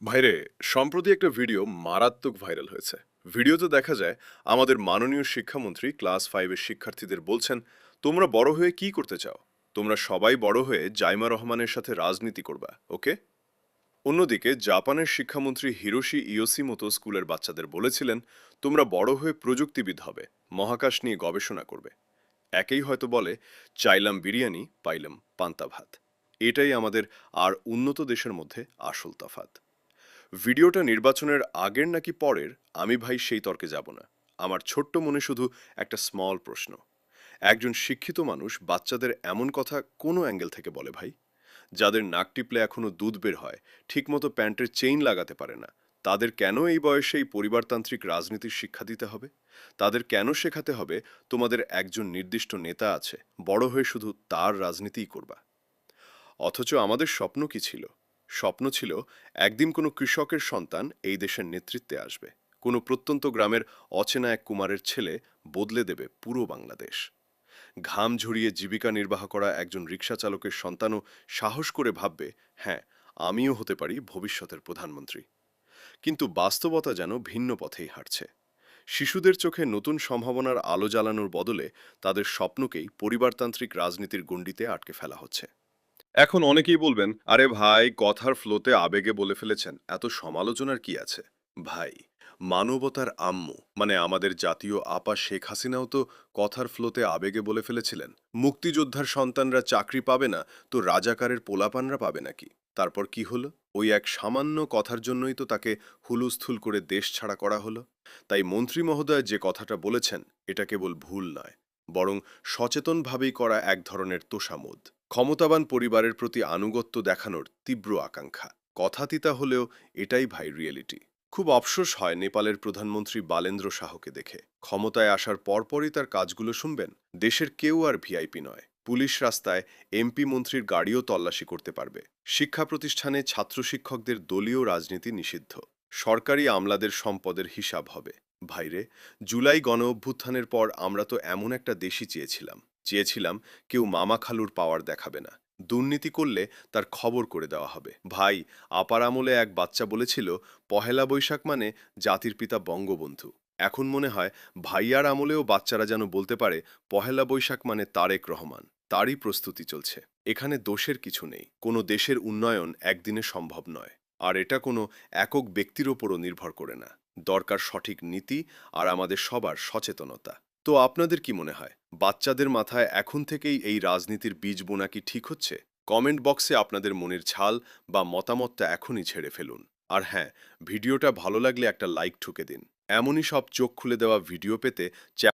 ভাইরে, সম্প্রতি একটা ভিডিও মারাত্মক ভাইরাল হয়েছে। ভিডিওতে দেখা যায় আমাদের মাননীয় শিক্ষামন্ত্রী ক্লাস 5 এর শিক্ষার্থীদের বলছেন, তোমরা বড় হয়ে কি করতে চাও? তোমরা সবাই বড় হয়ে জাইমা রহমানের সাথে রাজনীতি করবা, ওকে? অন্যদিকে জাপানের শিক্ষামন্ত্রী হিরোশি ইয়োশিমোতো স্কুলের বাচ্চাদের বলেছিলেন, তোমরা বড় হয়ে প্রযুক্তিবিদ হবে, মহাকাশ নিয়ে গবেষণা করবে। একেই হয়তো বলে, চাইলাম বিরিয়ানি, পাইলাম পান্তা ভাত। এটাই আমাদের আর উন্নত দেশের মধ্যে আসল তফাৎ। ভিডিওটা নির্বাচনের আগের নাকি পরের, আমি ভাই সেই তর্কে যাব না। আমার ছোট্ট মনে শুধু একটা স্মল প্রশ্ন, একজন শিক্ষিত মানুষ বাচ্চাদের এমন কথা কোনো অ্যাঙ্গেল থেকে বলে ভাই? যাদের নাক টিপলে এখনো দুধ বের হয়, ঠিকমতো প্যান্টের চেইন লাগাতে পারে না, তাদের কেন এই বয়সে এই পরিবারতান্ত্রিক রাজনীতির শিক্ষা দিতে হবে? তাদের কেন শেখাতে হবে তোমাদের একজন নির্দিষ্ট নেতা আছে, বড় হয়ে শুধু তার রাজনীতিই করবা? অথচ আমাদের স্বপ্ন কি ছিল? স্বপ্ন ছিল একদিন কোনো কৃষকের সন্তান এই দেশের নেতৃত্বে আসবে, কোনো প্রত্যন্ত গ্রামের অচেনা এক কুমারের ছেলে বদলে দেবে পুরো বাংলাদেশ। ঘাম ঝরিয়ে জীবিকা নির্বাহ করা একজন রিক্সা চালকের সন্তানও সাহস করে ভাববে, হ্যাঁ, আমিও হতে পারি ভবিষ্যতের প্রধানমন্ত্রী। কিন্তু বাস্তবতা যেন ভিন্ন পথেই হাঁটছে। শিশুদের চোখে নতুন সম্ভাবনার আলো জ্বালানোর বদলে তাদের স্বপ্নকেই পরিবারতান্ত্রিক রাজনীতির গণ্ডিতে আটকে ফেলা হচ্ছে। এখন অনেকেই বলবেন, আরে ভাই, কথার ফ্লোতে আবেগে বলে ফেলেছেন, এত সমালোচনার কি আছে? ভাই, মানবতার আম্মু মানে আমাদের জাতীয় আপা শেখ হাসিনাও তো কথার ফ্লোতে আবেগে বলে ফেলেছিলেন, মুক্তিযোদ্ধার সন্তানরা চাকরি পাবে না, তো রাজাকারের পোলাপানরা পাবে নাকি? তারপর কি হলো? ওই এক সামান্য কথার জন্যই তো তাকে হুলুস্থুল করে দেশ ছাড়া করা হলো। তাই মন্ত্রী মহোদয় যে কথাটা বলেছেন, এটা কেবল ভুল নয়, বরং সচেতনভাবেই করা এক ধরনের তোষামোদ, ক্ষমতাবান পরিবারের প্রতি আনুগত্য দেখানোর তীব্র আকাঙ্ক্ষা। কথাতিতা হলেও এটাই ভাই রিয়েলিটি। খুব আফসোস হয় নেপালের প্রধানমন্ত্রী বালেন্দ্র শাহকে দেখে। ক্ষমতায় আসার পরপরই তার কাজগুলো শুনবেন। দেশের কেউ আর ভিআইপি নয়, পুলিশ রাস্তায় এমপি মন্ত্রীর গাড়িও তল্লাশি করতে পারবে। শিক্ষা প্রতিষ্ঠানে ছাত্র শিক্ষকদের দলীয় রাজনীতি নিষিদ্ধ। সরকারি আমলাদের সম্পদের হিসাব হবে। ভাইরে, জুলাই গণ অভ্যুত্থানের পর আমরা তো এমন একটা দেশই চেয়েছিলাম কেউ মামা খালুর পাওয়ার দেখাবে না, দুর্নীতি করলে তার খবর করে দেওয়া হবে। ভাই, আপার আমলে এক বাচ্চা বলেছিল, পহেলা বৈশাখ মানে জাতির পিতা বঙ্গবন্ধু। এখন মনে হয় ভাইয়ার আমলেও বাচ্চারা যেন বলতে পারে, পহেলা বৈশাখ মানে তারেক রহমান। তারই প্রস্তুতি চলছে। এখানে দোষের কিছু নেই, কোনো দেশের উন্নয়ন একদিনে সম্ভব নয়। আর এটা কোনো একক ব্যক্তির ওপরও নির্ভর করে না। দরকার সঠিক নীতি আর আমাদের সবার সচেতনতা। তো আপনাদের কি মনে হয়, বাচ্চাদের মাথায় এখন থেকেই এই রাজনীতির বীজ বোনা কি ঠিক হচ্ছে? কমেন্ট বক্সে আপনাদের মনের ছাল বা মতামতটা এখনই ছেড়ে ফেলুন। আর হ্যাঁ, ভিডিওটা ভালো লাগলে একটা লাইক ঠুকে দিন। এমনই সব চোখ খুলে দেওয়া ভিডিও পেতে